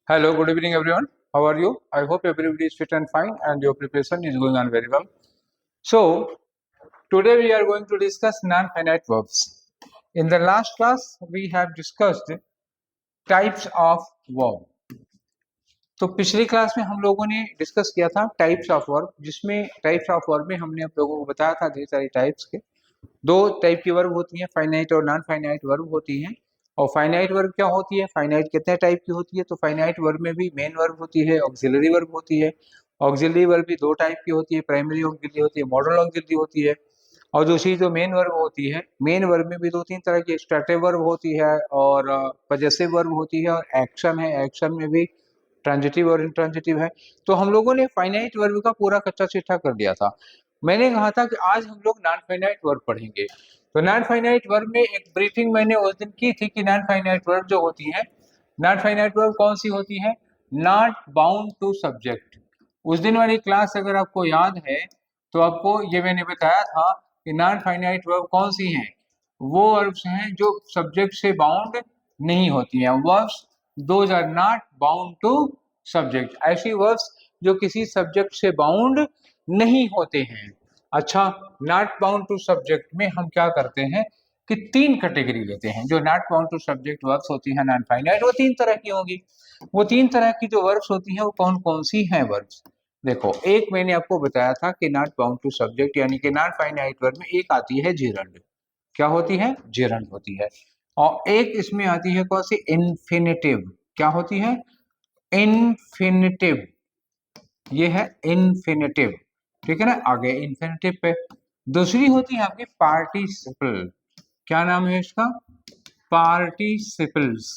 Hello, good evening everyone. How are you? I hope everybody is fit and fine and your preparation is going on very well. So, today we are going to discuss non-finite verbs. In the last class, we have discussed types of verb. तो पिछली class में हम लोगों ने discuss किया था types of verb, जिसमें types of verb में हमने आप लोगों को बताया था ढेर सारी टाइप्स के। दो टाइप की वर्ब होती हैं, फाइनाइट और नॉन फाइनाइट वर्ब होती हैं। और फाइनाइट वर्ब क्या होती है, फाइनाइट कितने टाइप की होती है, तो फाइनाइट वर्ब में भी मेन वर्ब होती है, ऑक्सिलरी वर्ब होती है। ऑक्सिलरी वर्ब भी दो टाइप की होती है, प्राइमरी ऑक्सिलरी होती है, मॉडल ऑक्सिलरी होती है। और दूसरी जो मेन वर्ब होती है, मेन वर्ब में भी दो तीन तरह की एक्सट्रैक्टिव वर्ब होती है और पजेसिव वर्ब होती है, और एक्शन है, एक्शन में भी ट्रांजिटिव और इंट्रांजिटिव है। तो हम लोगों ने फाइनाइट वर्ब का पूरा कच्चा चिट्ठा कर दिया था। मैंने कहा था कि आज हम लोग नॉन फाइनाइट वर्ब पढ़ेंगे। तो नॉन फाइनाइट वर्ब में एक ब्रीफिंग मैंने उस दिन की थी कि नॉन फाइनाइट वर्ब जो होती है, नॉन फाइनाइट वर्ब कौन सी होती है, नॉट बाउंड टू सब्जेक्ट। उस दिन वाली क्लास अगर आपको याद है तो आपको ये मैंने बताया था कि नॉन फाइनाइट वर्ब कौन सी हैं, वो वर्ब्स हैं जो सब्जेक्ट से बाउंड नहीं होती हैं। Verbs those are not bound to subject, ऐसी वर्ब्स जो किसी सब्जेक्ट से बाउंड नहीं होते हैं। अच्छा, नॉट बाउंड टू सब्जेक्ट में हम क्या करते हैं कि तीन कैटेगरी लेते हैं। जो not bound to subject verbs होती है नॉन फाइनाइट, वो तीन तरह की होंगी। वो तीन तरह की जो वर्ब्स होती हैं वो कौन कौन सी हैं वर्ब्स, देखो। एक मैंने आपको बताया था कि नॉट बाउंड टू सब्जेक्ट यानी कि नॉन फाइनाइट वर्ब में एक आती है जिरंड। क्या होती है, जिरंड होती है। और एक इसमें आती है कौन सी, इन्फिनिटिव। क्या होती है, इन्फिनिटिव। ये है इन्फिनिटिव, ठीक है ना। आगे इन्फिनिटिव पे दूसरी होती है आपकी पार्टिसिपल। क्या नाम है इसका, पार्टिसिपल्स,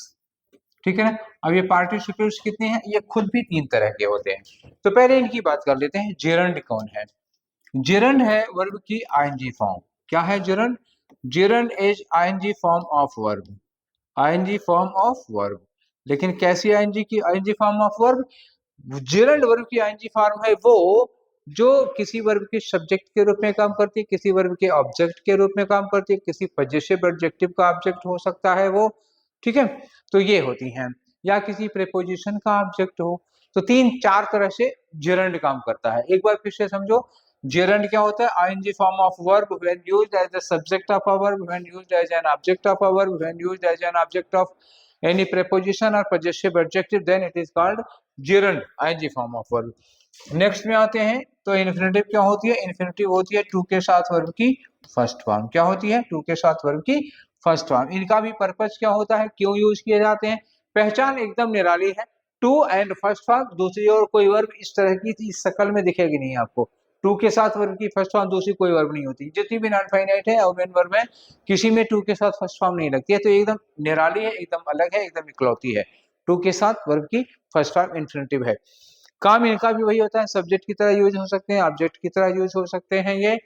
ठीक है ना। अब ये पार्टिसिपल्स कितने हैं, ये खुद भी तीन तरह के होते हैं। तो पहले इनकी बात कर लेते हैं। जेरंड कौन है, जेरंड है वर्ब की आईएनजी फॉर्म। क्या है gerund, gerund is ING form of verb, ING form of verb. लेकिन कैसी आईएनजी की ING form of verb, gerund verb की आईएनजी फॉर्म है वो जो किसी वर्ब के सब्जेक्ट के रूप में काम करती है, किसी वर्ब के ऑब्जेक्ट के रूप में काम करती है, किसी पजेसिव एडजेक्टिव का ऑब्जेक्ट हो सकता है वो, ठीक है। तो ये होती हैं, या किसी प्रीपोजिशन का ऑब्जेक्ट हो। तो तीन चार तरह से जेरंड काम करता है। एक बार फिर से समझो, जेरंड क्या होता है, ING form of verb when used as the subject of a verb, when used as an object of a verb, when used as an object of any preposition or possessive adjective, then it is called gerund, ing form of verb. Next में आते हैं तो infinitive क्या होती है, infinitive होती है to के साथ वर्ब की फर्स्ट फॉर्म। क्या होती है, टू के साथ वर्ब की फर्स्ट फॉर्म। इनका भी पर्पस क्या होता है, क्यों यूज किए जाते हैं, पहचान एकदम निराली है। टू एंड फर्स्ट फॉर्म, दूसरी और कोई वर्ब इस तरह की इस शक्ल में दिखेगी नहीं आपको। टू के साथ वर्ब की फर्स्ट फॉर्म, दूसरी कोई वर्ब नहीं होती। जितनी भी नॉन फाइनाइट है और मेन वर्ब है, किसी में टू के साथ फर्स्ट फॉर्म नहीं लगती है। तो एकदम निराली है, एकदम अलग है, एकदम इकलौती है। टू के साथ वर्ब की फर्स्ट फॉर्म इन्फिनिटिव है। काम इनका भी वही होता है, सब्जेक्ट की तरह यूज हो सकते हैं, ऑब्जेक्ट की तरह यूज हो सकते हैं ये,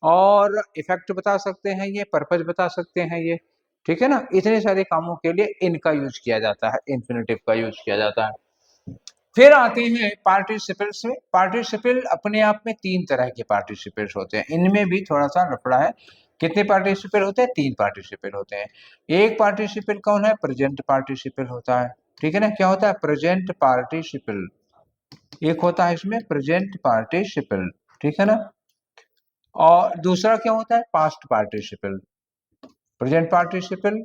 और इफेक्ट बता सकते हैं ये, पर्पस बता सकते हैं ये, ठीक है ना। इतने सारे कामों के लिए इनका यूज किया जाता है, इन्फिनिटिव का यूज किया जाता है। फिर आते हैं पार्टिसिपल्स में। पार्टिसिपल अपने आप में तीन तरह के पार्टिसिपल्स होते हैं, इनमें भी थोड़ा सा लफड़ा है। कितने पार्टिसिपल होते हैं, तीन पार्टिसिपल होते हैं। एक पार्टिसिपल कौन है, प्रेजेंट पार्टिसिपल होता है, ठीक है ना। क्या होता है, प्रेजेंट पार्टिसिपल। एक होता है इसमें प्रेजेंट पार्टिसिपल, ठीक है ना। और दूसरा क्या होता है, past participle. Present participle,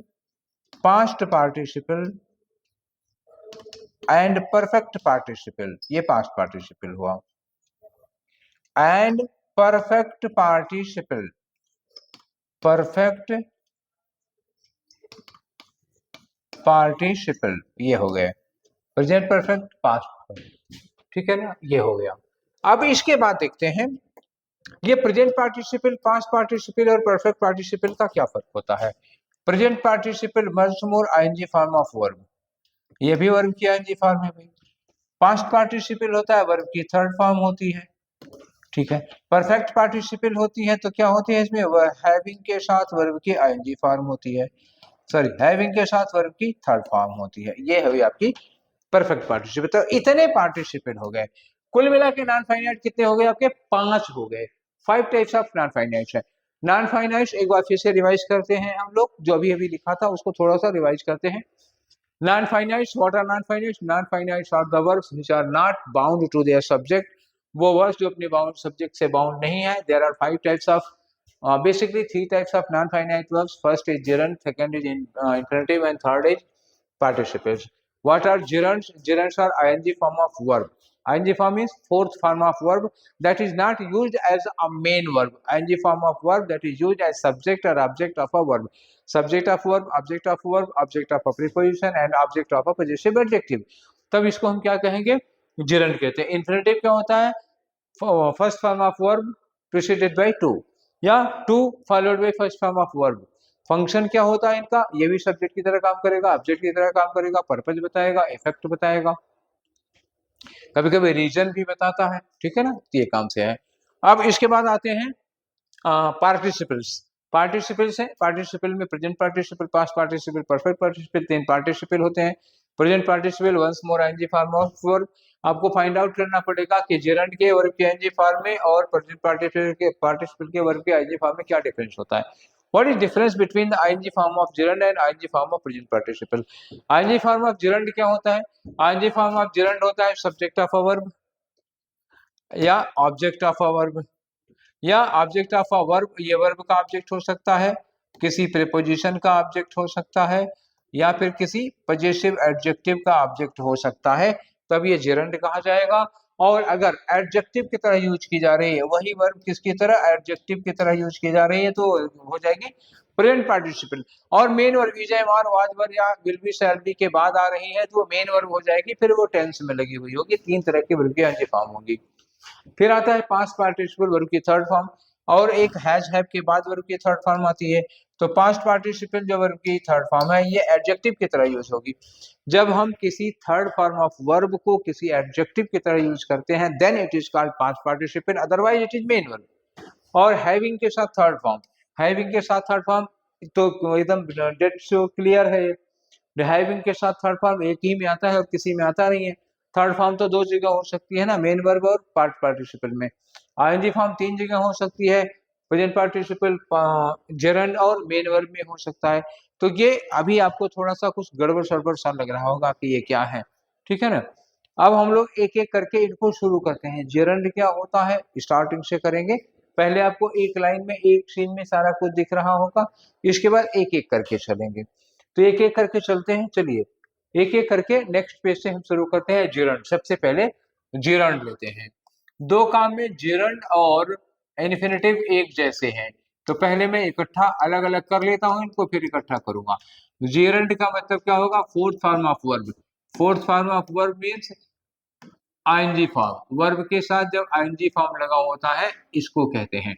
past participle and perfect participle, ये पास्ट पार्टिसिपल हुआ। And perfect participle, perfect participle, ये हो गए प्रेजेंट परफेक्ट पास्ट, ठीक है ना, ये हो गया। अब इसके बाद देखते हैं ये प्रेजेंट पार्टिसिपल, पास्ट पार्टिसिपल और परफेक्ट पार्टिसिपल का क्या फर्क होता है। Present participle much more ING form of verb, ये भी वर्ब की आईएनजी फॉर्म है भाई। पास्ट पार्टिसिपल होता है, वर्ब की थर्ड फॉर्म होती है, ठीक है। परफेक्ट पार्टिसिपल होती है तो क्या होती है, इसमें हैविंग के साथ वर्ब की आईएनजी फॉर्म होती है, सॉरी हैविंग के साथ वर्ब की थर्ड फॉर्म होती है। ये हुई आपकी परफेक्ट पार्टिसिपल। तो इतने पार्टिसिपल हो गए, कुल मिला के नॉन फाइनाइट कितने हो गए आपके, पांच हो गए। Five types of non finite है। नॉन फाइनाइट एक बार फिर से रिवाइज करते हैं हम लोग, जो अभी अभी लिखा था उसको थोड़ा सा रिवाइज करते हैं। Non-finites, what are non-finites? Non-finites are the verbs which are not bound to their subject. वो वर्ड्स जो अपने बाउंड सब्जेक्ट से बाउंड नहीं है. There are 5 types of basically 3 types of non-finite verbs. First is gerund, second is infinitive, and third is participles. What are gerunds? Gerunds are ing form of verb. Ing form is fourth form of verb that is not used as a main verb. Ing form of verb that is used as subject or object of a verb. Subject of verb, object of verb, object of a preposition and object of a possessive adjective. तब इसको हम क्या कहेंगे? gerund कहते हैं. infinitive क्या होता है? First form of verb preceded by to या to followed by first form of verb. Function क्या होता है इनका? ये भी सब्जेक्ट की तरह काम करेगा, ऑब्जेक्ट की तरह काम करेगा, पर्पज बताएगा, इफेक्ट बताएगा, कभी कभी रीजन भी बताता है. ठीक है ना, ये काम से है. अब इसके बाद आते हैं पार्टिसिपल्स. पार्टिसिपल्स है. पार्टिसिपल में present participle, past participle, perfect participle, 3 participle होते हैं. Present participle once more ING form of verb. आपको फाइंड आउट करना पड़ेगा कि जेरंड के वर्ब के आईएनजी फॉर्म में और प्रेजेंट पार्टिसिपल के वर्ब के आईएनजी फॉर्म में क्या डिफरेंस होता है. What is difference between the ing form of gerund and ing form of present participle? ing form of gerund क्या होता है? ing form of gerund होता है subject of a verb या object of a verb या object of a verb. ये verb का object हो सकता है, किसी प्रीपोजिशन का ऑब्जेक्ट हो सकता है या फिर किसी पजेसिव एडजेक्टिव का ऑब्जेक्ट हो सकता है. तब ये जेरंड कहा जाएगा. और अगर एडजेक्टिव की तरह यूज की जा रही है वही वर्ब किसकी तरह? एडजेक्टिव की तरह यूज की जा रही है तो हो जाएगी प्रेजेंट पार्टिसिपल. और main verb is, am, are, was, were या विल बी, शैल बी के बाद आ रही है तो वो मेन वर्ब हो जाएगी, फिर वो टेंस में लगी हुई होगी. 3 तरह की वर्ब की आईएनजी फॉर्म होगी. फिर आता है पास्ट पार्टिसिपल वर्ब की थर्ड फॉर्म और एक हैज हैव के बाद वर्ब की थर्ड फॉर्म आती है. तो पास्ट पार्टिसिपल जो वर्ब की थर्ड फॉर्म है ये एडजेक्टिव की तरह यूज होगी. जब हम किसी थर्ड फॉर्म ऑफ वर्ब को किसी एडजेक्टिव की तरह यूज करते हैं then it is called past participle, otherwise it is main verb. और हैविंग के साथ थर्ड फॉर्म, हैविंग के साथ थर्ड फॉर्म तो एकदम डेट सो क्लियर है. हैविंग के साथ थर्ड फॉर्म एक ही में आता है और किसी में आता नहीं है. थर्ड फॉर्म तो 2 जगह हो सकती है ना, मेन वर्ब और पार्ट पार्टिसिपल में. आईएनजी फॉर्म 3 जगह हो सकती है, प्रेजेंट पार्टिसिपल, जेरंड और मेन वर्ब में हो सकता है. तो ये अभी आपको थोड़ा सा कुछ गड़बड़ सड़बड़ सा लग रहा होगा कि ये क्या है. ठीक है ना. अब हम लोग एक एक करके इनको शुरू करते हैं. जेरंड क्या होता है स्टार्टिंग से करेंगे. पहले आपको एक लाइन में एक सीन में सारा कुछ दिख रहा होगा, इसके बाद एक एक करके चलेंगे. तो एक एक करके चलते हैं. चलिए एक एक करके नेक्स्ट पेज से हम शुरू करते हैं. जेरंड, सबसे पहले जेरंड लेते हैं. 2 काम में जेरंड और इन्फिनेटिव एक जैसे हैं तो पहले मैं इकट्ठा अलग अलग कर लेता हूं इनको, फिर इकट्ठा करूंगा. जेरंड का मतलब क्या होगा? Fourth form of verb. Fourth form of verb means ING form. Verb के साथ जब आईएनजी फॉर्म लगा होता है इसको कहते हैं.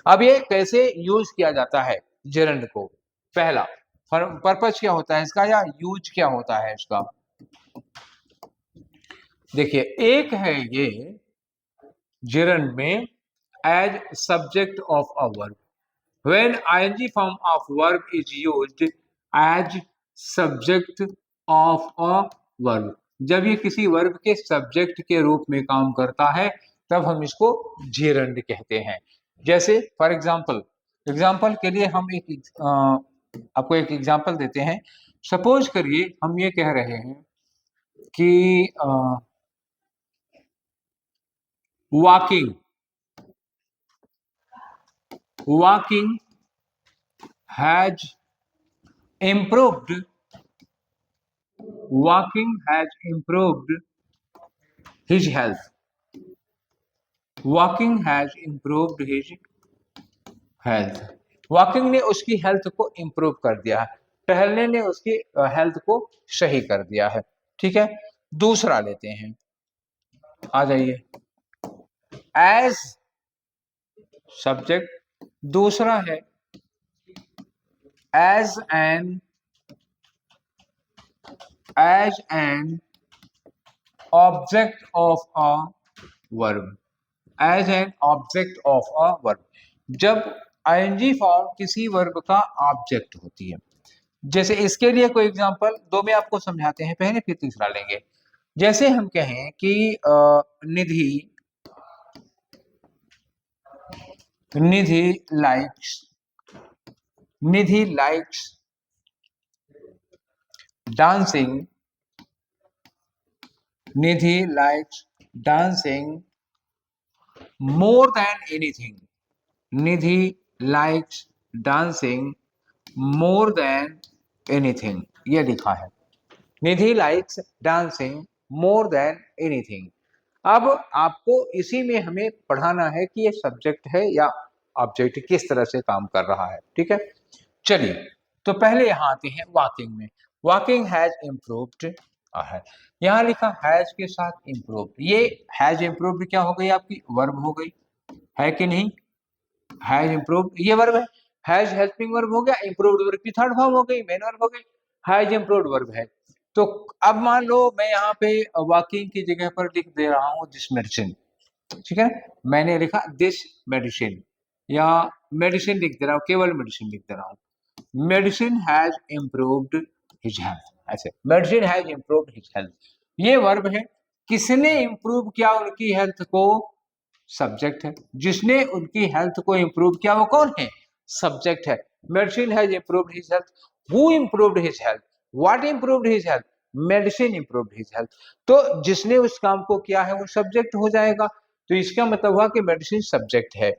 अब ये कैसे यूज किया जाता है जेरंड को? पहला पर्पस क्या होता है इसका या यूज क्या होता है इसका? देखिए एक है ये जेरंड में as subject of a verb. When ING form of verb is used as subject of a verb, जब ये किसी वर्ब के सब्जेक्ट के रूप में काम करता है तब हम इसको जेरंड कहते हैं. जैसे फॉर एग्जांपल, एग्जांपल के लिए हम आपको एक एग्जांपल देते हैं. सपोज करिए हम ये कह रहे हैं कि walking has improved his health. Walking has improved his health. Walking ने उसकी हेल्थ को इम्प्रूव कर दिया है, टहलने ने उसकी हेल्थ को सही कर दिया है. ठीक है. दूसरा लेते हैं, आ जाइए. एज सब्जेक्ट, दूसरा है as an object of a verb. As an object of a verb, जब आईएनजी फॉर्म किसी वर्ब का ऑब्जेक्ट होती है. जैसे इसके लिए कोई एग्जांपल 2 में आपको समझाते हैं पहले, फिर तीसरा लेंगे. जैसे हम कहें कि Nidhi likes dancing, Nidhi likes dancing more than anything, Nidhi likes dancing more than anything, ये लिखा है, Nidhi likes dancing more than anything. अब आपको इसी में हमें पढ़ाना है कि ये सब्जेक्ट है या ऑब्जेक्ट किस तरह से काम कर रहा है, ठीक है। चलिए, तो पहले यहाँ आते हैं वॉकिंग में। वॉकिंग हैज इम्प्रूव्ड है, यहाँ लिखा हैज के साथ इम्प्रूव्ड, ये हैज इम्प्रूव्ड क्या हो गई आपकी, वर्ब हो गई, है कि नहीं, हैज इम्प्रूव्ड ये वर्ब है, हैज हेल्पिंग वर्ब हो गया, इम्प्रूव्ड वर्ब की थर्ड फॉर्म हो गई, मेन वर्ब हो गई, हैज इम्प्रूव्ड वर्ब है। तो अब मान लो मैं यहाँ पे वॉकिंग की जगह पर लिख दे रहा हूँ दिस मेडिसिन, ठीक है, मैंने लिखा दिस मेडिसिन या मेडिसिन लिख दे रहा हूँ, केवल मेडिसिन लिख दे रहा हूँ, medicine has improved his health, ऐसे medicine has improved his health, ये वर्ब है। किसने इम्प्रूव किया उनकी हेल्थ को, सब्जेक्ट है, जिसने उनकी हेल्थ को इम्प्रूव किया वो कौन है, सब्जेक्ट है। Medicine has improved his health, who improved his health, what improved his health, medicine improved his health. तो जिसने उस काम को किया है वो सब्जेक्ट हो जाएगा, तो इसका मतलब हुआ कि मेडिसिन सब्जेक्ट है,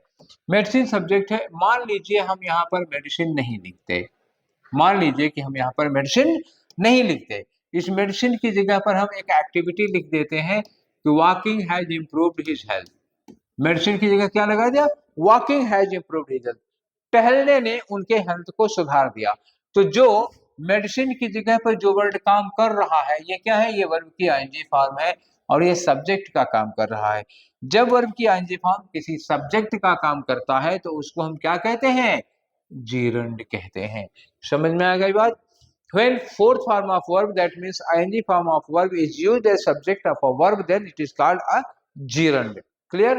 मेडिसिन सब्जेक्ट है। मान लीजिए हम यहाँ पर मेडिसिन नहीं लिखते, मान लीजिए कि हम यहाँ पर मेडिसिन नहीं लिखते, इस मेडिसिन की जगह पर हम एक एक्टिविटी लिख देते हैं कि walking has improved his health, medicine की जगह क्या लगा दिया, walking has improved his health, टहलने ने उनके हेल्थ को सुधार दिया। तो जो मेडिसिन की जगह पर जो वर्ड काम कर रहा है ये क्या है, ये वर्ब की आईएनजी फॉर्म है और ये सब्जेक्ट का काम कर रहा है। जब वर्ब की आईएनजी फॉर्म किसी सब्जेक्ट का काम करता है तो उसको हम क्या कहते हैं, जीरंड कहते हैं। समझ में आ गई बात। When fourth form of verb, that means ing form of verb, is used as subject of a verb, then it is called a gerund. Clear?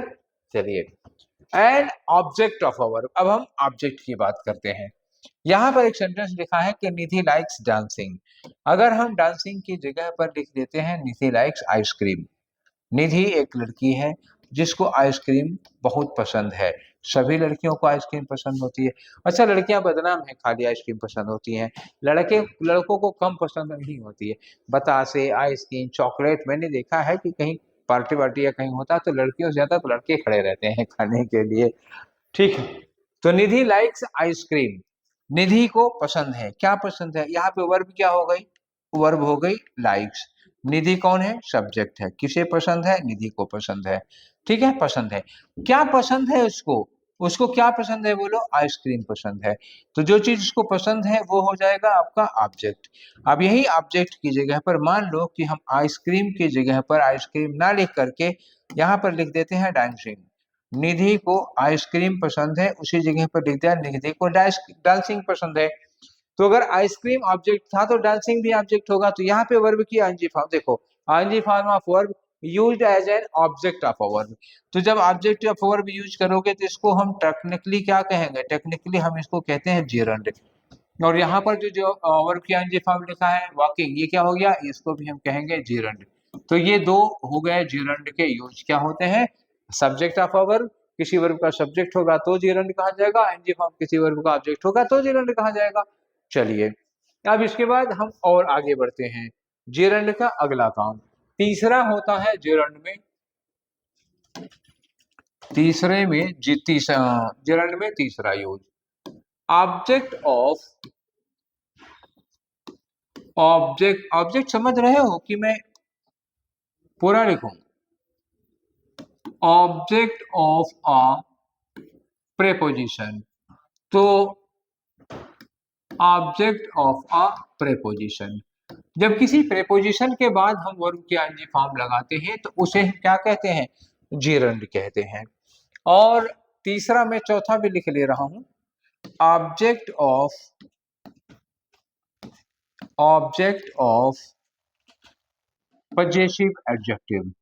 चलिए, and object of a verb, अब हम object की बात करते हैं। यहाँ पर एक सेंटेंस लिखा है कि निधि लाइक्स डांसिंग, अगर हम डांसिंग की जगह पर लिख देते हैं निधि लाइक्स आइसक्रीम, निधि एक लड़की है जिसको आइसक्रीम बहुत पसंद है, सभी लड़कियों को आइसक्रीम पसंद होती है। अच्छा, लड़कियां बदनाम है खाली आइसक्रीम पसंद होती हैं, लड़कों को कम पसंद नहीं होती है, बतासे आइसक्रीम चॉकलेट, मैंने देखा है कि कहीं पार्टी वार्टी या कहीं होता है तो लड़कियों से ज्यादा तो लड़के खड़े रहते हैं खाने के लिए, ठीक है। तो निधि लाइक्स आइसक्रीम, निधि को पसंद है, क्या पसंद है, यहाँ पे वर्ब क्या हो गई, वर्ब हो गई लाइक्स, निधि कौन है, सब्जेक्ट है, किसे पसंद है, निधि को पसंद है, ठीक है, पसंद है, क्या पसंद है उसको, उसको क्या पसंद है बोलो, आइसक्रीम पसंद है। तो जो चीज उसको पसंद है वो हो जाएगा आपका ऑब्जेक्ट। अब यही ऑब्जेक्ट की जगह पर मान लो कि हम आइसक्रीम की जगह पर आइसक्रीम ना लिख करके यहाँ पर लिख देते हैं डांसिंग, निधि को आइसक्रीम पसंद है, उसी जगह पर लिख दिया निधि को डांसिंग पसंद है। तो अगर आइसक्रीम ऑब्जेक्ट था तो डांसिंग भी ऑब्जेक्ट होगा। तो यहाँ पे वर्ब की आईएनजी फॉर्म देखो, ING form of verb used as an object of a verb. तो जब ऑब्जेक्ट ऑफ वर्ब यूज करोगे तो इसको हम टेक्निकली क्या कहेंगे, टेक्निकली हम इसको कहते हैं जेरंड। और यहाँ पर जो जो वर्ब की आईएनजी फॉर्म लिखा है वॉकिंग, ये क्या हो गया, इसको भी हम कहेंगे जेरंड। तो ये दो हो गए जेरंड के यूज, क्या होते हैं, सब्जेक्ट ऑफ अ वर्ब, किसी वर्ब का सब्जेक्ट होगा तो जेरंड कहा जाएगा, आईएनजी फॉर्म किसी वर्ब का ऑब्जेक्ट होगा तो जेरंड कहा जाएगा। चलिए, अब इसके बाद हम और आगे बढ़ते हैं, जेरंड का अगला काम, तीसरा होता है जेरंड में, तीसरे में जेरंड में तीसरा use, object of, object, object समझ रहे हो कि मैं पूरा लिखूं, ऑब्जेक्ट ऑफ अ प्रेपोजिशन, तो ऑब्जेक्ट ऑफ अ प्रेपोजिशन, जब किसी प्रेपोजिशन के बाद हम वर्ब की आईएनजी फॉर्म लगाते हैं तो उसे हम क्या कहते हैं, जेरंड कहते हैं। और तीसरा मैं चौथा भी लिख ले रहा हूं, object of, object of possessive adjective,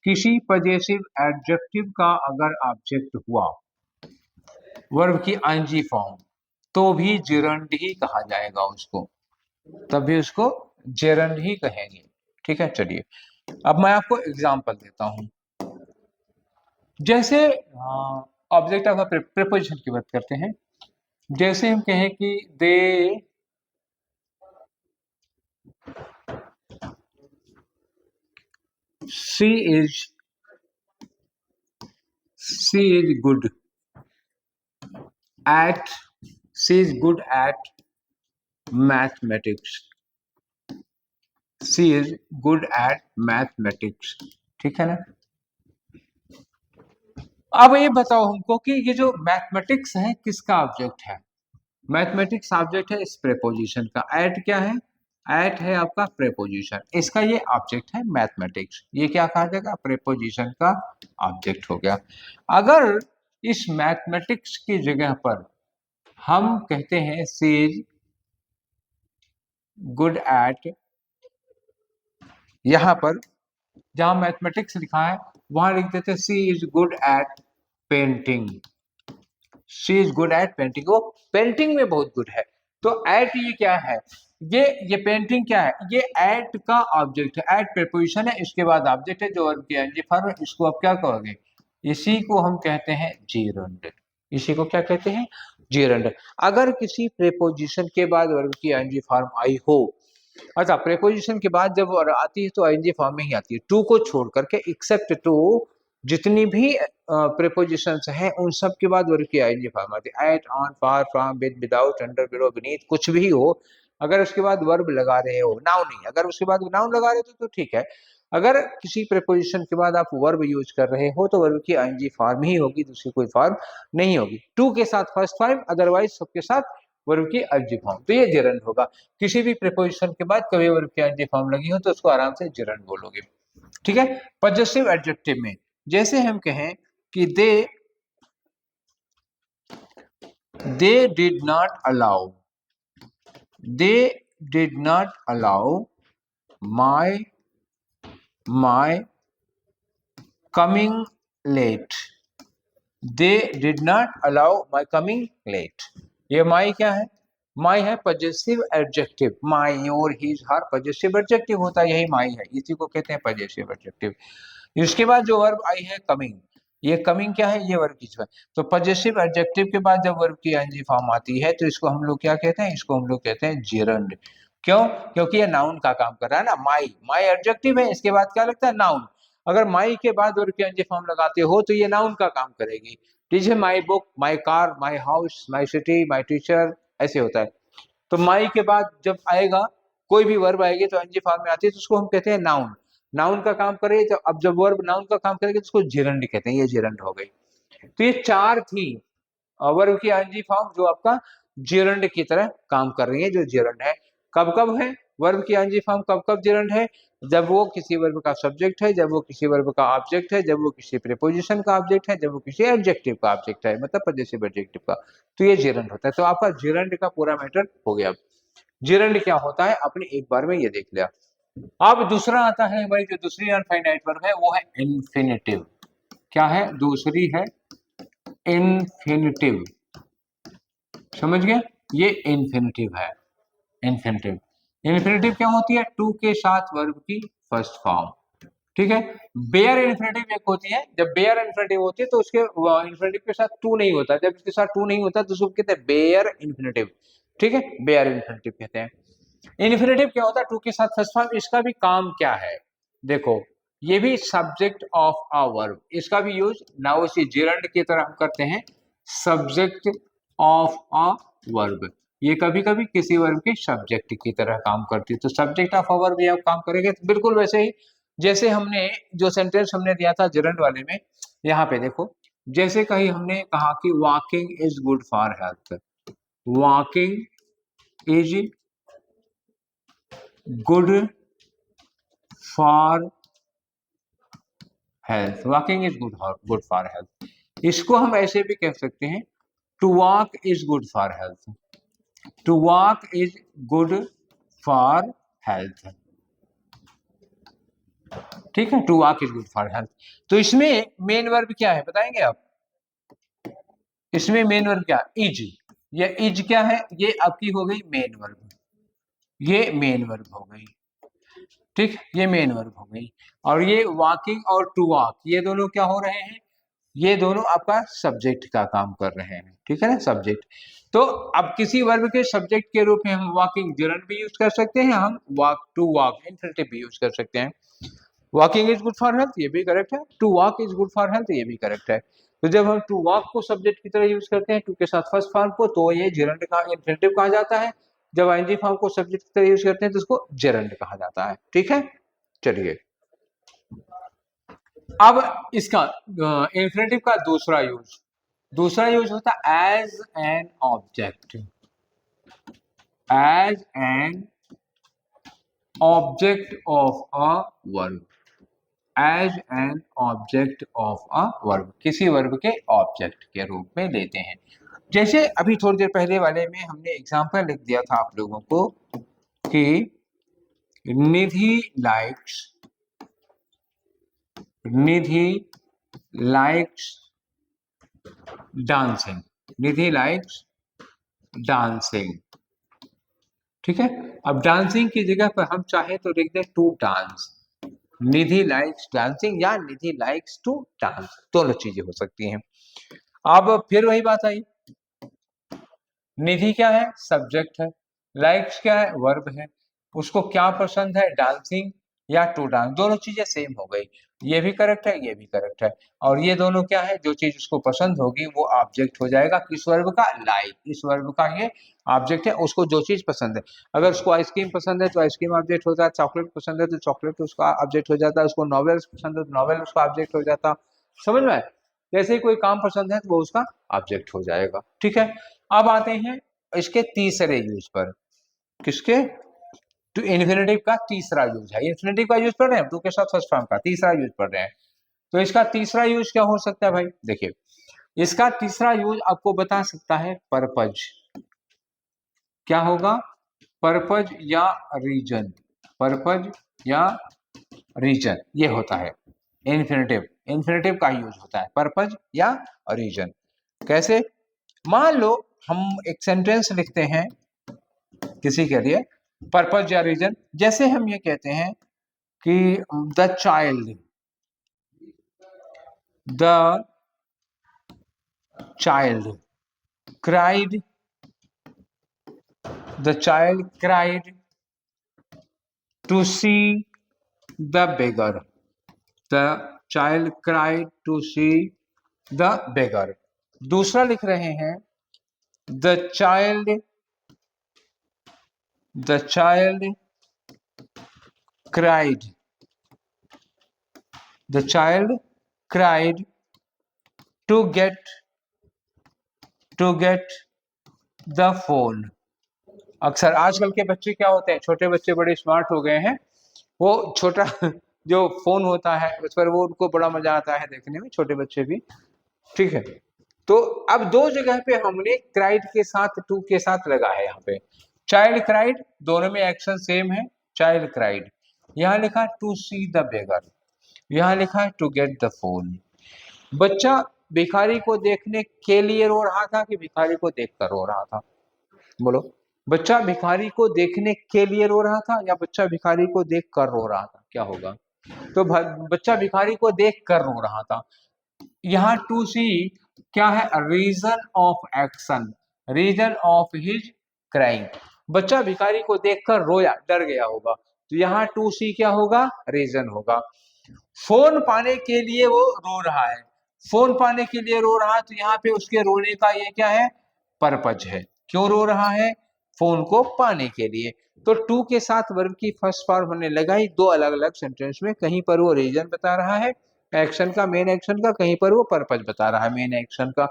किसी पजेसिव एडजेक्टिव का अगर ऑब्जेक्ट हुआ वर्ब की आईएनजी फॉर्म तो भी जेरंड ही कहा जाएगा उसको, तब भी उसको जेरंड ही कहेंगे, ठीक है। चलिए, अब मैं आपको एग्जांपल देता हूं, जैसे ऑब्जेक्ट ऑफ प्रीपोजिशन की बात करते हैं, जैसे हम कहें कि दे she is good at she is good at mathematics. She is good at mathematics. ठीक है ना। अब ये बताओ हमको कि ये जो मैथमेटिक्स है किसका ऑब्जेक्ट है। मैथमेटिक्स ऑब्जेक्ट है इस प्रेपोजिशन का। एट क्या है, एट है आपका प्रेपोजिशन, इसका ये ऑब्जेक्ट है मैथमेटिक्स। ये क्या कहा जाएगा, प्रेपोजिशन का ऑब्जेक्ट हो गया। अगर इस मैथमेटिक्स की जगह पर हम कहते हैं सी इज गुड एट, यहां पर जहां मैथमेटिक्स लिखा है वहां लिख देते she is good at painting. She is good at painting, वो पेंटिंग में बहुत गुड है। तो एट ये क्या है, ये पेंटिंग क्या है, ये एट का ऑब्जेक्ट है। एट प्रीपोजिशन है, इसके बाद ऑब्जेक्ट है जो वर्ब की एनजी फॉर्म है। इसको आप क्या कहोगे, इसी को हम कहते हैं जीरंड। इसी को क्या कहते हैं, जीरंड। अगर किसी प्रीपोजिशन के बाद वर्ब की एनजी फॉर्म आई हो, अच्छा प्रीपोजिशन के बाद जब वर्ब आती है तो आईएनजी फॉर्म में ही आती है, टू को छोड़ करके, एक्सेप्ट टू, जितनी भी प्रीपोजिशंस हैं उन सब के बाद वर्ब की आईएनजी फॉर्म आती है। At, on, for, from, with, without, under, below, beneath, कुछ भी हो, अगर उसके बाद वर्ब लगा रहे हो, नाउन नहीं, अगर उसके बाद नाउन लगा रहे हो तो ठीक है। अगर किसी प्रीपोजिशन के बाद आप वर्ब यूज कर रहे हो तो वर्ब की आईएनजी फॉर्म ही होगी, दूसरी कोई फॉर्म नहीं होगी। टू के साथ फर्स्ट फॉर्म, अदरवाइज सबके साथ वर्ब की आईएनजी फॉर्म, तो ये जेरंड होगा। किसी भी प्रीपोजिशन के बाद कभी वर्ब की आईएनजी फॉर्म लगी हो तो उसको आराम से जेरंड बोलोगे। ठीक है। पॉजिटिव एडजेक्टिव में जैसे हम कहें कि they did not allow, they did not allow my coming late. They did not allow my coming late. ये माई क्या है, माई है positive adjective. My, your, his, her positive adjective होता है, यही माई है, इसी को कहते हैं पॉजिटिव एडजेक्टिव। इसके बाद जो वर्ब आई है कमिंग, ये कमिंग क्या है, ये वर्ब की है। तो पॉजिटिव एडजेक्टिव के बाद जब वर्ब की आईएनजी फॉर्म आती है तो इसको हम लोग क्या कहते हैं, इसको हम लोग कहते हैं जेरंड। क्यों, क्योंकि ये नाउन का काम कर रहा है ना। माई, माई एडजेक्टिव है, इसके बाद क्या लगता है, नाउन। अगर माई के बाद वर्ब की आईएनजी फॉर्म लगाते हो तो ये नाउन का काम करेगी। Teacher, my book, my car, my house, my city, my teacher, ऐसे होता है। तो माई के बाद जब आएगा कोई भी वर्ब आएगी तो एनजी फॉर्म में आती है तो उसको हम कहते हैं नाउन। नाउन का काम करे तो अब जब वर्ब नाउन का काम करेगी तो उसको जेरंड कहते हैं, ये जेरंड हो गई। तो ये चार थी वर्ब की एनजी फॉर्म जो आपका जेरंड की तरह काम कर रही है, जो जेरंड है। कब कब है वर्ब की एनजी फॉर्म, कब कब जेरंड है, जब वो किसी वर्ब का सब्जेक्ट है, जब वो किसी वर्ब का ऑब्जेक्ट है, जब वो किसी प्रीपोजिशन का ऑब्जेक्ट है, जब वो किसी एडजेक्टिव का ऑब्जेक्ट है, मतलब पॉजिटिव एडजेक्टिव का, तो ये जेरंड होता है। तो आपका जेरंड का पूरा मैटर हो गया। जेरंड क्या होता है आपने एक बार में ये देख लिया। अब दूसरा आता है भाई, जो दूसरी अनफाइनाइट वर्ब है वो है इन्फिनिटिव। क्या है, दूसरी है इन्फिनिटिव। समझ गए, ये इन्फिनिटिव है। इन्फिनिटिव, इन्फिनिटिव क्या होती है, टू के साथ वर्ब की फर्स्ट फॉर्म। ठीक है। बेयर इन्फिनिटिव एक होती है, जब बेयर इन्फिनिटिव होती है तो उसके इन्फिनिटिव के साथ टू नहीं होता, जब इसके साथ टू नहीं होता तो उसको कहते हैं बेयर इन्फिनिटिव। ठीक है, बेयर इन्फिनिटिव कहते हैं। इन्फिनिटिव क्या होता है, टू के साथ फर्स्ट फॉर्म। इसका भी काम क्या है, देखो ये भी सब्जेक्ट ऑफ अ वर्ब, इसका भी यूज नाउ इसी जेरंड की तरह हम करते हैं, सब्जेक्ट ऑफ अ वर्ब। ये कभी कभी किसी वर्ब के सब्जेक्ट की तरह काम करती है। तो सब्जेक्ट ऑफ अ वर्ब ये आप काम करेंगे तो बिल्कुल वैसे ही जैसे हमने जो सेंटेंस हमने दिया था जेरंड वाले में, यहाँ पे देखो, जैसे कहीं हमने कहा कि walking is good for health. Walking is good for health, walking is good for health. इसको हम ऐसे भी कह सकते हैं, to walk is good for health. To walk is good for health. ठीक है, to walk is good for health. तो इसमें मेन वर्ब क्या है बताएंगे आप, इसमें मेन वर्ब क्या, इज। ये इज क्या है, ये आपकी हो गई मेन वर्ब, ये मेन वर्ब हो गई। ठीक, ये मेन वर्ब हो गई। और ये वॉकिंग और टू वॉक ये दोनों क्या हो रहे हैं, ये दोनों आपका सब्जेक्ट का काम कर रहे हैं। ठीक है ना, सब्जेक्ट। तो अब किसी वर्ब के सब्जेक्ट के रूप में हम वॉकिंग जेरंड भी यूज कर सकते हैं, हम वॉक, टू वॉक इन्फिनिटिव भी यूज कर सकते हैं। Walking is good for health, ये भी करेक्ट है। To walk is good for health, ये भी करेक्ट है। तो जब हम टू वॉक को सब्जेक्ट की तरह यूज करते हैं टू के साथ फर्स्ट फॉर्म को, तो ये जेरंड का इन्फिनेटिव कहा जाता है। जब आईएनजी फॉर्म को सब्जेक्ट की तरह यूज करते हैं तो उसको जेरंड कहा जाता है। ठीक है, चलिए अब इसका इन्फिनेटिव का दूसरा यूज होता है as an object, as an object of a verb, as an object of a verb, किसी वर्ब के ऑब्जेक्ट के रूप में लेते हैं। जैसे अभी थोड़ी देर पहले वाले में हमने एग्जांपल लिख दिया था आप लोगों को कि Nidhi likes dancing, Nidhi likes dancing. ठीक है, अब डांसिंग की जगह पर हम चाहे तो लिख दें to dance, Nidhi likes dancing या निधि लाइक्स टू डांस, दोनों चीजें हो सकती हैं। अब फिर वही बात आई, निधि क्या है, सब्जेक्ट है, लाइक्स क्या है, वर्ब है, उसको क्या पसंद है, डांसिंग या टू डांस, दोनों चीजें सेम हो गई। ये भी करेक्ट है, ये भी करेक्ट है। और ये दोनों क्या है, जो चीज उसको पसंद होगी वो ऑब्जेक्ट हो जाएगा किस वर्ब का, लाइक, इस वर्ब का ये ऑब्जेक्ट है। उसको जो चीज पसंद है, अगर उसको आइसक्रीम पसंद है तो आइसक्रीम ऑब्जेक्ट होता है, चॉकलेट पसंद है तो चॉकलेट उसका ऑब्जेक्ट हो जाता है, उसको नॉवेल्स पसंद है तो नॉवेल उसका ऑब्जेक्ट हो जाता। समझ में आए, जैसे ही कोई काम पसंद है तो वो उसका ऑब्जेक्ट हो जाएगा। ठीक है, अब आते हैं इसके तीसरे यूज पर, किसके, तो इन्फिनेटिव का तीसरा यूज है, इन्फिनेटिव का यूज पढ़ रहे हैं, टू के साथ फर्स्ट फॉर्म का तीसरा यूज पढ़ रहे हैं। तो इसका तीसरा यूज क्या हो सकता है भाई, देखिए इसका तीसरा यूज आपको बता सकता है पर्पज। क्या होगा, पर्पज या रीजन, पर्पज या रीजन, ये होता है इन्फिनेटिव का यूज होता है पर्पज या रीजन। कैसे, मान लो हम एक सेंटेंस लिखते हैं किसी के लिए, पर्पज या रीजन, जैसे हम ये कहते हैं कि the child cried, the child cried to see the beggar, the child cried to see the beggar। दूसरा लिख रहे हैं the child cried, the child cried to get the phone। अक्सर आजकल के बच्चे क्या होते हैं, छोटे बच्चे बड़े स्मार्ट हो गए हैं, वो छोटा जो फोन होता है उस पर वो उनको बड़ा मजा आता है देखने में, छोटे बच्चे भी। ठीक है, तो अब दो जगह पे हमने क्राइड के साथ टू के साथ लगा है, यहाँ पे चाइल्ड क्राइड, दोनों में एक्शन सेम है, चाइल्ड क्राइड। यहाँ लिखा टू सी द बेगर, यहाँ लिखा है टू गेट द फोन। बच्चा भिखारी को देखने के लिए रो रहा था कि भिखारी को देखकर रो रहा था, बोलो। बच्चा भिखारी को देखने के लिए रो रहा था या बच्चा भिखारी को देख कर रो रहा था, क्या होगा, तो बच्चा भिखारी को देख कर रो रहा था। यहाँ टू सी क्या है, reason of action, reason of his crime. बच्चा भिखारी को देखकर रोया, डर गया होगा, तो यहाँ टू सी क्या होगा, रीजन होगा। फोन पाने के लिए वो रो रहा है, फोन पाने के लिए रो रहा है, तो यहाँ पे उसके रोने का ये क्या है, पर्पज है। क्यों रो रहा है, फोन को पाने के लिए। तो टू के साथ वर्ब की फर्स्ट फॉर्म हमने लगाई दो अलग अलग सेंटेंस में, कहीं पर वो रीजन बता रहा है एक्शन का, मेन एक्शन का, कहीं पर वो पर्पज बता रहा है मेन एक्शन का।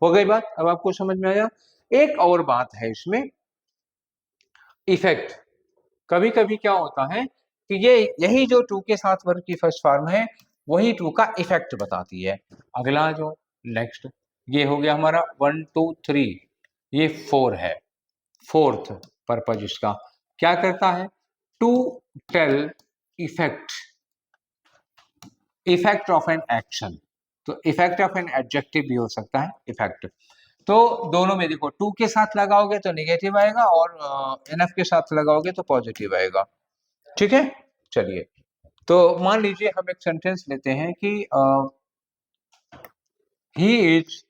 हो गई बात, अब आपको समझ में आया। एक और बात है इसमें, इफेक्ट। कभी कभी क्या होता है कि ये यही जो टू के साथ वर्ब की फर्स्ट फॉर्म है वही टू का इफेक्ट बताती है। अगला जो नेक्स्ट, ये हो गया हमारा 1 2 3, ये 4 है, फोर्थ पर्पज इसका क्या करता है, to tell effect of an action. तो इफेक्ट ऑफ एन एडजेक्टिव भी हो सकता है इफेक्ट। तो दोनों में देखो, टू के साथ लगाओगे तो नेगेटिव आएगा और एनएफ के साथ लगाओगे तो पॉजिटिव आएगा। ठीक है, चलिए तो मान लीजिए हम एक सेंटेंस लेते हैं कि he is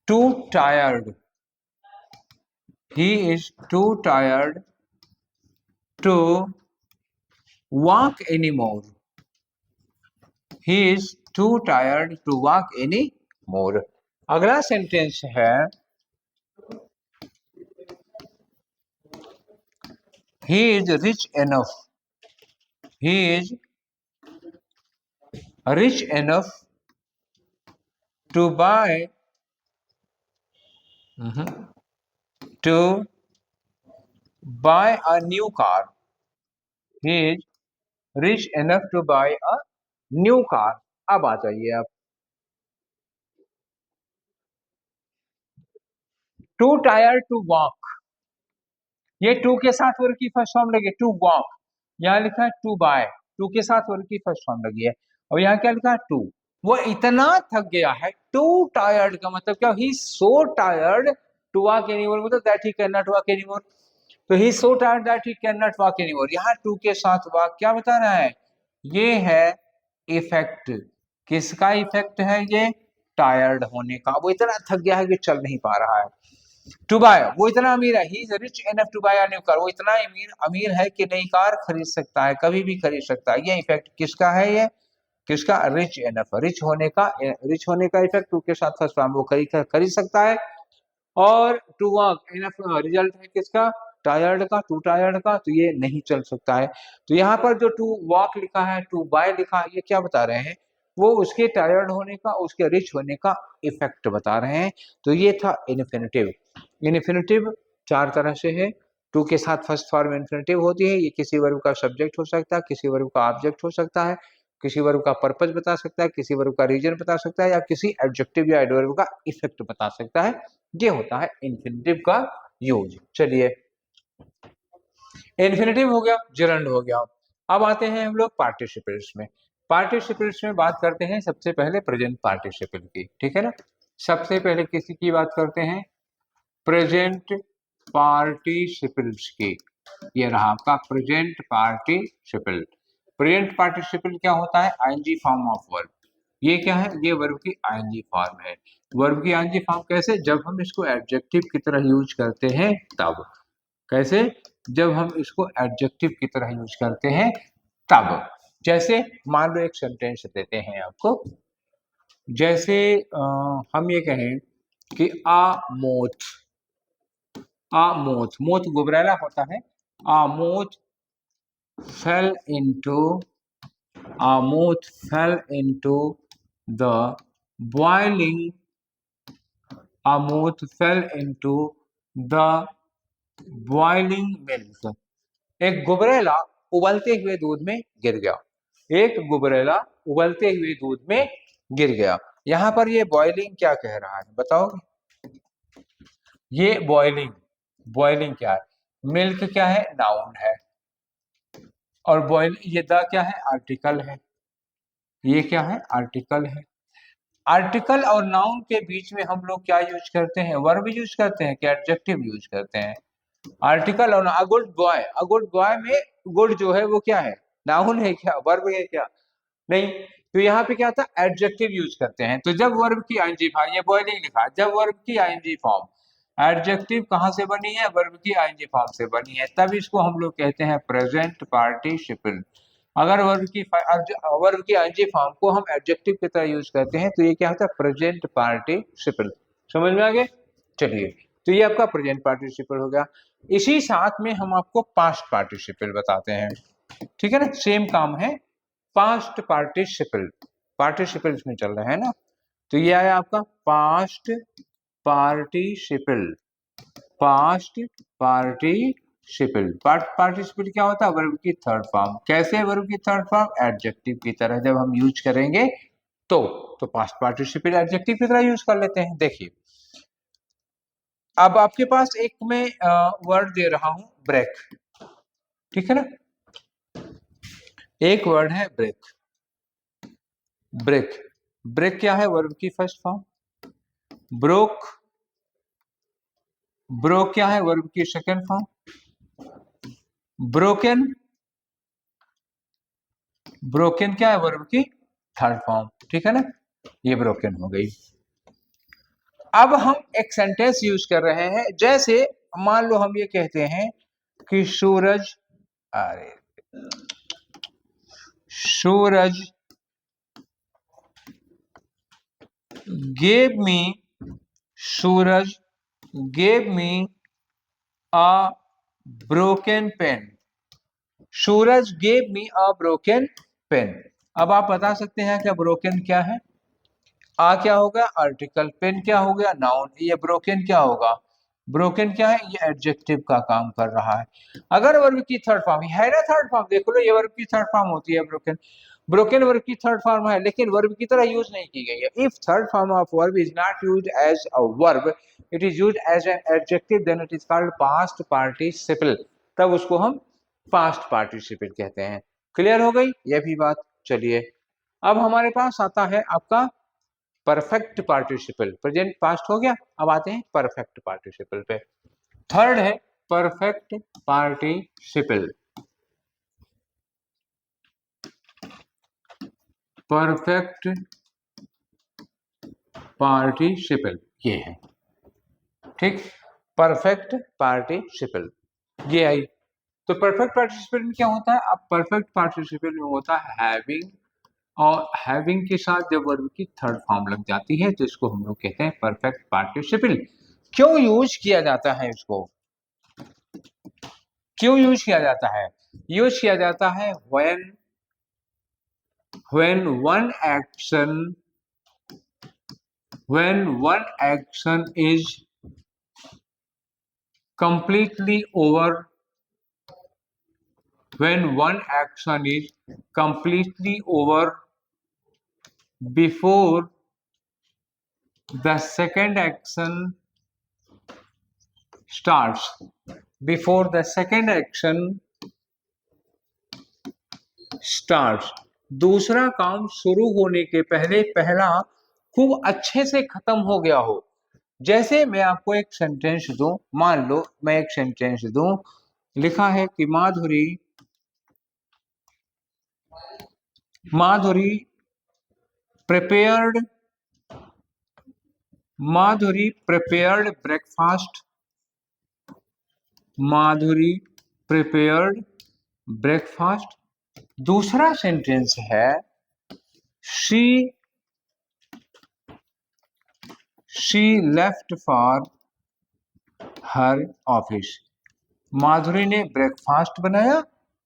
to tired, he is too tired to walk anymore. He is too tired to walk anymore. अगला सेंटेंस है he is rich enough. He is rich enough to buy a new car. He is rich enough to buy a new car. अब आ जाइए आप, to tired to walk, ये to के साथ वर्ग की फर्स्ट फॉर्म लगी, टू वॉक, यहाँ लिखा है टू बाय, टू के साथ वर्ग की फर्स्ट फॉर्म लगी है, और यहाँ क्या लिखा है टू। वो इतना थक गया है, टू टायर्ड का मतलब क्या, he so tired to walk anymore, मतलब that he can not walk anymore. तो he so tired that he can not walk anymore, यहाँ टू के साथ वॉक क्या बता रहा है, ये है इफेक्ट, किसका इफेक्ट है ये, टायर्ड होने का, वो इतना थक गया है कि चल नहीं पा रहा है। टू बाय, वो इतना अमीर है, he is rich enough to buy a new car, वो इतना अमीर है कि नई कार खरीद सकता है, कभी भी खरीद सकता है। ये इफेक्ट किसका है, ये किसका, रिच इनफ, रिच होने का इफेक्ट, टू के साथ फर्स्ट फॉर्म, वो खरीद सकता है। और टू वॉक इनफ रिजल्ट है किसका, टायर्ड का, टू टायर्ड का, तो ये नहीं चल सकता है। तो यहाँ पर जो टू वॉक लिखा है, टू बाय लिखा है, ये क्या बता रहे हैं, वो उसके टायर्ड होने का, उसके रिच होने का इफेक्ट बता रहे हैं। तो ये था इन्फिनिटिव। इन्फिनिटिव चार तरह से है, टू के साथ फर्स्ट फॉर्म इन्फिनिटिव होती है, ये किसी वर्ब का सब्जेक्ट हो सकता है, किसी वर्ब का ऑब्जेक्ट हो सकता है, किसी वर्ब का पर्पस बता सकता है, किसी वर्ब का रीजन बता सकता है, या किसी एडजेक्टिव या एडवर्ब का इफेक्ट बता सकता है। ये होता है इन्फिनिटिव का यूज। चलिए, इन्फिनिटिव हो गया, जिरंड हो गया। अब आते हैं हम लोग पार्टिसिपल्स में। पार्टिसिपल्स में बात करते हैं सबसे पहले प्रेजेंट पार्टिसिपल की, ठीक है ना। सबसे पहले किसी की बात करते हैं, प्रेजेंट पार्टिसिपल्स की। ये रहा आपका प्रेजेंट पार्टिसिपल। प्रेजेंट पार्टिसिपल क्या होता है, आईएनजी फॉर्म ऑफ वर्ब। ये क्या है, ये वर्ब की आईएनजी फॉर्म है। वर्ब की आईएनजी फॉर्म कैसे, जब हम इसको एडजेक्टिव की तरह यूज करते हैं तब। कैसे, जब हम इसको एडजेक्टिव की तरह यूज करते हैं तब। जैसे मान लो एक सेंटेंस देते हैं आपको, जैसे हम ये कहें कि मोथ गुबरैला होता है, moth fell into the boiling milk। एक गुबरेला उबलते हुए दूध में गिर गया, एक गुबरेला उबलते हुए दूध में गिर गया। यहाँ पर ये बॉइलिंग क्या कह रहा है बताओगे, ये बॉइलिंग क्या है, मिल्क क्या है, नाउन है, और बॉइल ये द क्या है, आर्टिकल है, ये क्या है, आर्टिकल है। आर्टिकल और नाउन के बीच में हम लोग क्या यूज करते हैं, वर्ब यूज करते हैं, क्या एडजेक्टिव यूज करते हैं। आर्टिकल और अ गुड बॉय में गुड जो है वो क्या है, नाउन है क्या, वर्ब है क्या, नहीं। तो यहाँ पे क्या था, एडजेक्टिव यूज करते हैं। तो जब वर्ब की आईएनजी फॉर्म, ये बॉइलिंग लिखा, जब वर्ब की आईएनजी फॉर्म एडजेक्टिव कहाँ से बनी है, वर्ब की आईएनजी फॉर्म से बनी है, तब इसको हम लोग कहते हैं प्रेजेंट पार्टिसिपल। अगर वर्ब की आईएनजी फॉर्म को हम एडजेक्टिव की तरह यूज करते हैं तो ये क्या होता है, प्रेजेंट पार्टिसिपल। समझ में आ गए, चलिए। तो ये आपका प्रेजेंट पार्टिसिपल हो गया। इसी साथ में हम आपको पास्ट पार्टिसिपल बताते हैं, ठीक है ना, सेम काम है। पास्ट पार्टिसिपल में चल रहा है ना। तो ये आया आपका पास्ट पार्टिसिपल। पार्टिसिपल क्या होता है, वर्ब की थर्ड फॉर्म। कैसे वर्ब की थर्ड फॉर्म, एडजेक्टिव की तरह जब हम यूज करेंगे तो पास्ट पार्टिसिपल एडजेक्टिव की तरह यूज कर लेते हैं। देखिए, अब आपके पास एक मैं वर्ड दे रहा हूं, ब्रेक, ठीक है ना। एक वर्ड है ब्रेक क्या है, वर्ब की फर्स्ट फॉर्म। ब्रोक क्या है, वर्ब की सेकंड फॉर्म। ब्रोकन क्या है, वर्ब की थर्ड फॉर्म, ठीक है ना। ये ब्रोकन हो गई। अब हम एक सेंटेंस यूज कर रहे हैं, जैसे मान लो हम ये कहते हैं कि सूरज अरे सूरज gave me Suraj gave me a broken pen. Suraj gave me a broken pen. अब आप बता सकते हैं क्या broken क्या है? आ क्या होगा आर्टिकल, पेन क्या हो गया नाउन, ये ब्रोकन क्या होगा, ब्रोकन क्या है ये एडजेक्टिव का काम कर रहा है। अगर वर्ब की थर्ड फॉर्म है ना, थर्ड फॉर्म देख लो, ये वर्ब की थर्ड फॉर्म होती है ब्रोकन, ब्रोकन वर्ब की थर्ड फॉर्म है लेकिन वर्ब की तरह यूज नहीं की गई है। If third form of verb is not used as a verb, it is used as an adjective, then it is called past participle, तब उसको हम पास्ट पार्टिसिपल कहते हैं। क्लियर हो गई ये भी बात। चलिए अब हमारे पास आता है आपका परफेक्ट पार्टिसिपल, प्रेजेंट पास्ट हो गया, अब आते हैं परफेक्ट पार्टिसिपल पे। थर्ड है परफेक्ट पार्टिसिपल। परफेक्ट पार्टिसिपल ये है, ठीक, परफेक्ट पार्टिसिपल ये आई। तो परफेक्ट पार्टिसिपल में क्या होता है, अब परफेक्ट पार्टिसिपल में होता है हैविंग, और हैविंग के साथ जब वर्ब की थर्ड फॉर्म लग जाती है तो इसको हम लोग कहते हैं परफेक्ट पार्टिसिपल। क्यों यूज किया जाता है इसको, क्यों यूज किया जाता है, यूज किया जाता है when one action is completely over, when one action is completely over before the second action starts, before the second action starts, दूसरा काम शुरू होने के पहले पहला खूब अच्छे से खत्म हो गया हो। जैसे मैं आपको एक सेंटेंस दूं, मान लो मैं एक सेंटेंस दूं, लिखा है कि Madhuri prepared breakfast, Madhuri prepared breakfast. दूसरा सेंटेंस है she left for her office, Madhuri ने ब्रेकफास्ट बनाया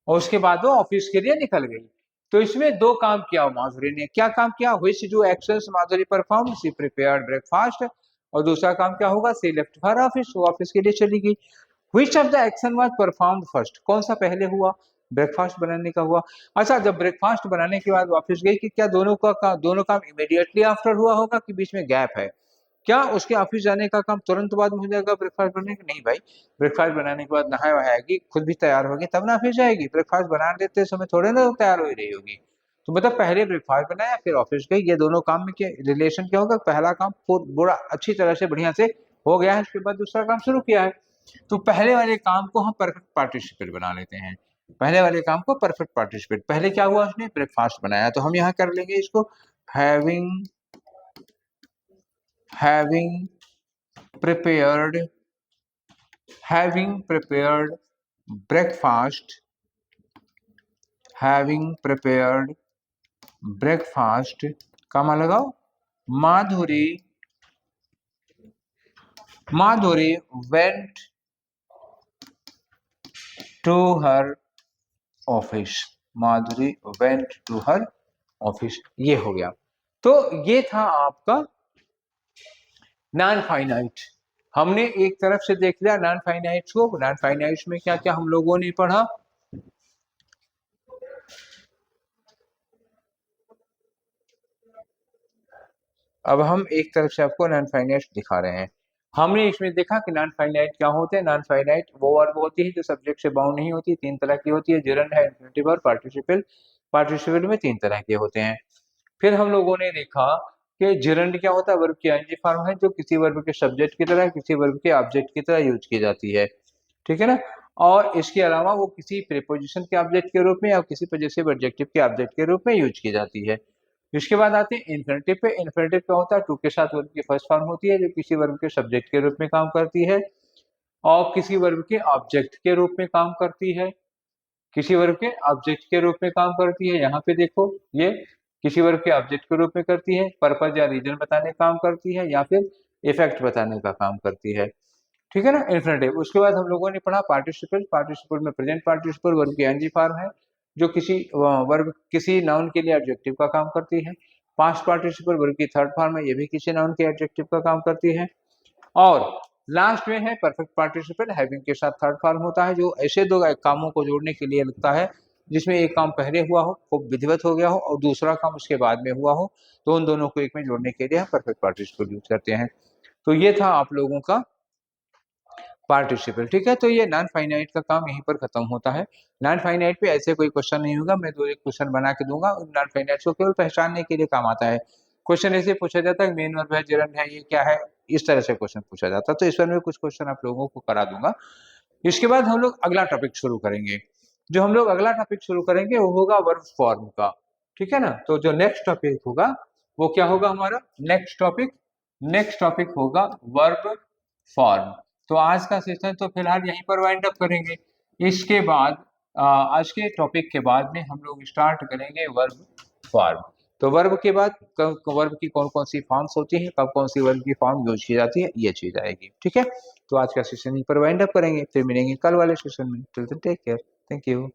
और उसके बाद वो ऑफिस के लिए निकल गई। तो इसमें दो काम किया माधुरी ने, क्या काम किया, व्हिच जो actions Madhuri perform, she prepared breakfast, और दूसरा काम क्या होगा, शी लेफ्ट फॉर ऑफिस, वो ऑफिस के लिए चली गई। Which of the action was performed first, कौन सा पहले हुआ, ब्रेकफास्ट बनाने का हुआ। अच्छा जब ब्रेकफास्ट बनाने के बाद ऑफिस गई कि क्या दोनों काम इमीडिएटली आफ्टर हुआ होगा कि बीच में गैप है, क्या उसके ऑफिस जाने का काम तुरंत बाद में हो जाएगा ब्रेकफास्ट बनाने का, नहीं भाई, ब्रेकफास्ट बनाने के बाद नहाए वहाएगी, खुद भी तैयार होगी तब ना ऑफिस जाएगी, ब्रेकफास्ट बना देते समय थोड़े ना तैयार हो रही होगी। तो मतलब पहले ब्रेकफास्ट बनाया फिर ऑफिस गई, ये दोनों काम में क्या रिलेशन क्या होगा, पहला काम बुरा अच्छी तरह से बढ़िया से हो गया है, उसके बाद दूसरा काम शुरू किया है। तो पहले वाले काम को हम परफेक्ट पार्टिसिपेट बना लेते हैं, पहले वाले काम को परफेक्ट पार्टिसिपेट, पहले क्या हुआ उसने ब्रेकफास्ट बनाया, तो हम यहाँ कर लेंगे इसको हैविंग prepared breakfast, का मान लगाओ, माधुरी went to her office, Madhuri went to her office, ये हो गया। तो ये था आपका नॉन फाइनाइट। हमने एक तरफ से देख लिया नॉन फाइनाइट को, नॉन फाइनाइट में क्या क्या हम लोगों ने पढ़ा, अब हम एक तरफ से आपको नॉन फाइनाइट दिखा रहे हैं। हमने इसमें देखा कि नॉन फाइनाइट क्या होते हैं, नॉन फाइनाइट वो वर्ब होती है जो सब्जेक्ट से बाउंड नहीं होती, तीन तरह की होती है, जेरंड है, इन्फिनिटिव और पार्टिसिपल। पार्टिसिपल में तीन तरह के होते हैं। फिर हम लोगों ने देखा कि जेरंड क्या होता है, वर्ब की आईएनजी फॉर्म है जो किसी वर्ब के सब्जेक्ट की तरह, किसी वर्ब के ऑब्जेक्ट की तरह यूज की जाती है, ठीक है ना। और इसके अलावा वो किसी प्रीपोजिशन के ऑब्जेक्ट के रूप में या किसी पॉजेसिव एडजेक्टिव के ऑब्जेक्ट के रूप में यूज की जाती है। इसके बाद आते हैं इन्फिनिटिव पे। इन्फिनिटिव क्या होता है, टू के साथ वर्ब की फर्स्ट फॉर्म होती है जो किसी वर्ब के सब्जेक्ट के रूप में काम करती है और किसी वर्ब के ऑब्जेक्ट के रूप में काम करती है, किसी वर्ब के ऑब्जेक्ट के रूप में काम करती है, यहाँ पे देखो ये किसी वर्ब के ऑब्जेक्ट के रूप में करती है, पर्पज या रीजन बताने का काम करती है, या फिर इफेक्ट बताने का काम करती है। ठीक है ना, इन्फिनेटिव। उसके बाद हम लोगों ने पढ़ा पार्टिसिपल। पार्टिसिपल में प्रेजेंट पार्टिसिपल वर्ब की एनजी फॉर्म है, जो किसी वर्ब किसी नाउन के लिए एडजेक्टिव का काम करती है। पास्ट पार्टिसिपल वर्ब की थर्ड फॉर्म है, ये भी किसी नाउन के एडजेक्टिव का काम करती है। और लास्ट में है परफेक्ट पार्टिसिपल, हैविंग के साथ थर्ड फॉर्म होता है, जो ऐसे दो कामों को जोड़ने के लिए लगता है जिसमें एक काम पहले हुआ हो, खूब विधिवत हो गया हो, और दूसरा काम उसके बाद में हुआ हो, तो उन दोनों को एक में जोड़ने के लिए हम परफेक्ट पार्टिसिपल यूज करते हैं। तो ये था आप लोगों का पार्टिसिपल। ठीक है, तो ये नॉन फाइनाइट का काम यहीं पर खत्म होता है। नॉन फाइनाइट पे ऐसे कोई क्वेश्चन नहीं होगा, मैं दो एक क्वेश्चन बना के दूंगा, नॉन फाइनाइट को केवल पहचानने के लिए काम आता है। क्वेश्चन ऐसे पूछा जाता है, मेन वर्ब है, जेरंड है, ये क्या है, इस तरह से क्वेश्चन पूछा जाता है। तो इस पर मैं कुछ क्वेश्चन आप लोगों को करा दूंगा। इसके बाद हम लोग अगला टॉपिक शुरू करेंगे। जो हम लोग अगला टॉपिक शुरू करेंगे वो होगा वर्ब फॉर्म का। ठीक है ना, तो जो नेक्स्ट टॉपिक होगा वो क्या होगा हमारा नेक्स्ट टॉपिक होगा वर्ब फॉर्म। तो आज का सेशन तो फिलहाल यहीं पर वाइंड अप करेंगे। इसके बाद आज के टॉपिक के बाद में हम लोग स्टार्ट करेंगे वर्ब फॉर्म। तो वर्ब के बाद वर्ब की कौन कौन सी फॉर्म्स होती हैं, कब कौन सी वर्ब की फॉर्म यूज की जाती है, ये चीज आएगी। ठीक है, तो आज का सेशन यहीं पर वाइंड अप करेंगे, फिर मिलेंगे कल वाले सेशन में। Till then take care, thank you.